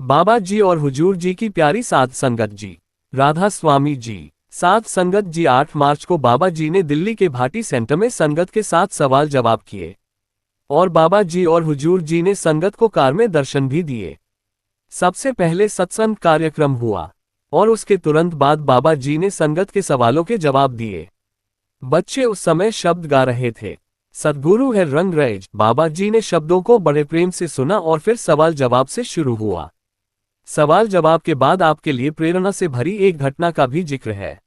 बाबा जी और हुजूर जी की प्यारी साध संगत जी। राधा स्वामी जी। साध संगत जी 8 मार्च को बाबा जी ने दिल्ली के भाटी सेंटर में संगत के साथ सवाल जवाब किए और बाबा जी और हुजूर जी ने संगत को कार में दर्शन भी दिए। सबसे पहले सत्संग कार्यक्रम हुआ और उसके तुरंत बाद बाबा जी ने संगत के सवालों के जवाब दिए। बच्चे उस समय शब्द गा रहे थे। सद्गुरु है रंग रेज। बाबा जी ने शब्दों को बड़े प्रेम से सुना और फिर सवाल जवाब से शुरू हुआ। सवाल जवाब के बाद आपके लिए प्रेरणा से भरी एक घटना का भी जिक्र है।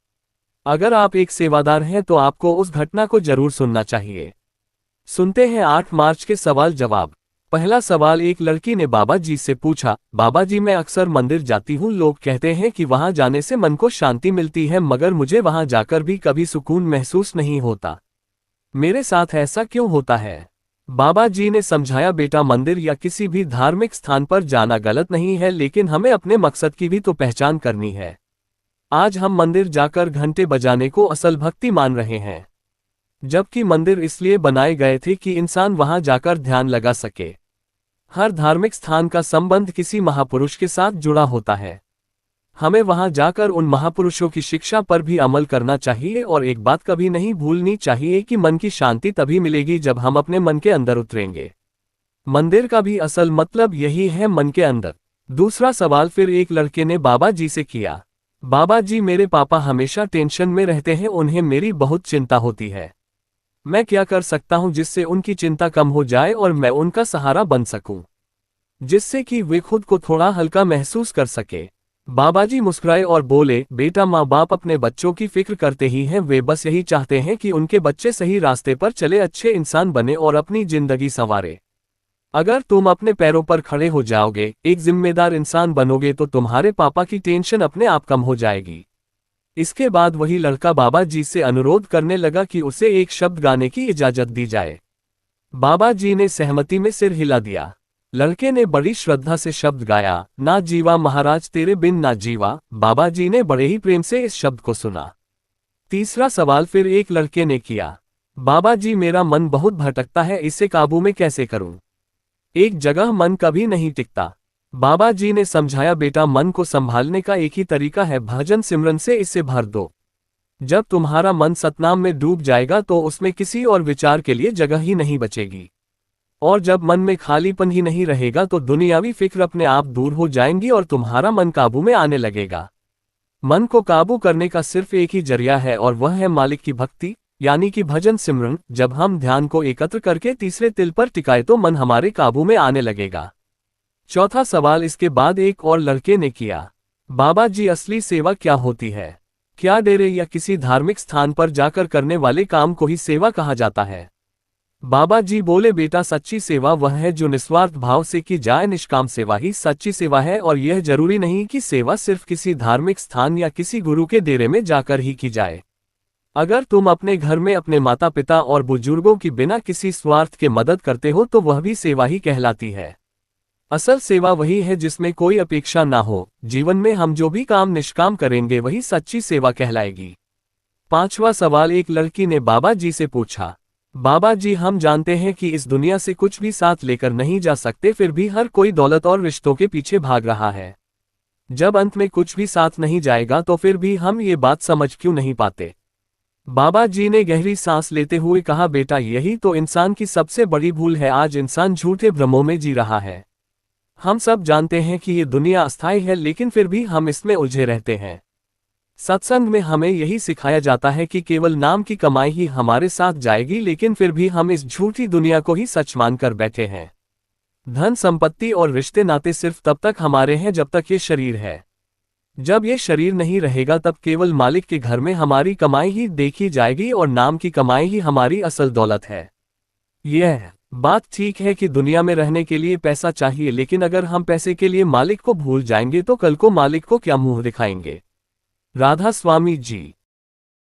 अगर आप एक सेवादार हैं तो आपको उस घटना को जरूर सुनना चाहिए। सुनते हैं 8 मार्च के सवाल जवाब। पहला सवाल, एक लड़की ने बाबा जी से पूछा, बाबा जी मैं अक्सर मंदिर जाती हूँ, लोग कहते हैं कि वहां जाने से मन को शांति मिलती है, मगर मुझे वहां जाकर भी कभी सुकून महसूस नहीं होता। मेरे साथ ऐसा क्यों होता है? बाबा जी ने समझाया, बेटा मंदिर या किसी भी धार्मिक स्थान पर जाना गलत नहीं है, लेकिन हमें अपने मकसद की भी तो पहचान करनी है। आज हम मंदिर जाकर घंटे बजाने को असल भक्ति मान रहे हैं, जबकि मंदिर इसलिए बनाए गए थे कि इंसान वहां जाकर ध्यान लगा सके। हर धार्मिक स्थान का संबंध किसी महापुरुष के साथ जुड़ा होता है। हमें वहां जाकर उन महापुरुषों की शिक्षा पर भी अमल करना चाहिए और एक बात कभी नहीं भूलनी चाहिए कि मन की शांति तभी मिलेगी जब हम अपने मन के अंदर उतरेंगे। मंदिर का भी असल मतलब यही है, मन के अंदर। दूसरा सवाल फिर एक लड़के ने बाबा जी से किया, बाबा जी मेरे पापा हमेशा टेंशन में रहते हैं, उन्हें मेरी बहुत चिंता होती है। मैं क्या कर सकता हूं जिससे उनकी चिंता कम हो जाए और मैं उनका सहारा बन सकूं, जिससे कि वे खुद को थोड़ा हल्का महसूस कर सके। बाबा जी मुस्कुराए और बोले, बेटा माँ बाप अपने बच्चों की फिक्र करते ही हैं, वे बस यही चाहते हैं कि उनके बच्चे सही रास्ते पर चले, अच्छे इंसान बने और अपनी जिंदगी संवारे। अगर तुम अपने पैरों पर खड़े हो जाओगे, एक जिम्मेदार इंसान बनोगे, तो तुम्हारे पापा की टेंशन अपने आप कम हो जाएगी। इसके बाद वही लड़का बाबा जी से अनुरोध करने लगा कि उसे एक शब्द गाने की इजाजत दी जाए। बाबा जी ने सहमति में सिर हिला दिया। लड़के ने बड़ी श्रद्धा से शब्द गाया, ना जीवा महाराज तेरे बिन ना जीवा। बाबा जी ने बड़े ही प्रेम से इस शब्द को सुना। तीसरा सवाल फिर एक लड़के ने किया, बाबा जी मेरा मन बहुत भटकता है, इसे काबू में कैसे करूं? एक जगह मन कभी नहीं टिकता। बाबा जी ने समझाया, बेटा मन को संभालने का एक ही तरीका है, भजन सिमरन से इसे भर दो। जब तुम्हारा मन सतनाम में डूब जाएगा तो उसमें किसी और विचार के लिए जगह ही नहीं बचेगी, और जब मन में खालीपन ही नहीं रहेगा तो दुनियावी फिक्र अपने आप दूर हो जाएंगी और तुम्हारा मन काबू में आने लगेगा। मन को काबू करने का सिर्फ एक ही जरिया है और वह है मालिक की भक्ति, यानी कि भजन सिमरन। जब हम ध्यान को एकत्र करके तीसरे तिल पर टिकाए तो मन हमारे काबू में आने लगेगा। चौथा सवाल इसके बाद एक और लड़के ने किया, बाबा जी असली सेवा क्या होती है? क्या डेरे या किसी धार्मिक स्थान पर जाकर करने वाले काम को ही सेवा कहा जाता है? बाबा जी बोले, बेटा सच्ची सेवा वह है जो निस्वार्थ भाव से की जाए, निष्काम सेवा ही सच्ची सेवा है। और यह जरूरी नहीं कि सेवा सिर्फ किसी धार्मिक स्थान या किसी गुरु के डेरे में जाकर ही की जाए। अगर तुम अपने घर में अपने माता पिता और बुजुर्गों की बिना किसी स्वार्थ के मदद करते हो तो वह भी सेवा ही कहलाती है। असल सेवा वही है जिसमें कोई अपेक्षा ना हो। जीवन में हम जो भी काम निष्काम करेंगे वही सच्ची सेवा कहलाएगी। पांचवा सवाल एक लड़की ने बाबा जी से पूछा, बाबा जी हम जानते हैं कि इस दुनिया से कुछ भी साथ लेकर नहीं जा सकते, फिर भी हर कोई दौलत और रिश्तों के पीछे भाग रहा है। जब अंत में कुछ भी साथ नहीं जाएगा तो फिर भी हम ये बात समझ क्यों नहीं पाते? बाबा जी ने गहरी सांस लेते हुए कहा, बेटा यही तो इंसान की सबसे बड़ी भूल है। आज इंसान झूठे भ्रमों में जी रहा है। हम सब जानते हैं कि ये दुनिया अस्थायी है, लेकिन फिर भी हम इसमें उलझे रहते हैं। सत्संग में हमें यही सिखाया जाता है कि केवल नाम की कमाई ही हमारे साथ जाएगी, लेकिन फिर भी हम इस झूठी दुनिया को ही सच मानकर बैठे हैं। धन संपत्ति और रिश्ते नाते सिर्फ तब तक हमारे हैं जब तक ये शरीर है। जब ये शरीर नहीं रहेगा तब केवल मालिक के घर में हमारी कमाई ही देखी जाएगी और नाम की कमाई ही हमारी असल दौलत है। यह बात ठीक है कि दुनिया में रहने के लिए पैसा चाहिए, लेकिन अगर हम पैसे के लिए मालिक को भूल जाएंगे तो कल को मालिक को क्या मुंह दिखाएंगे? राधा स्वामी जी।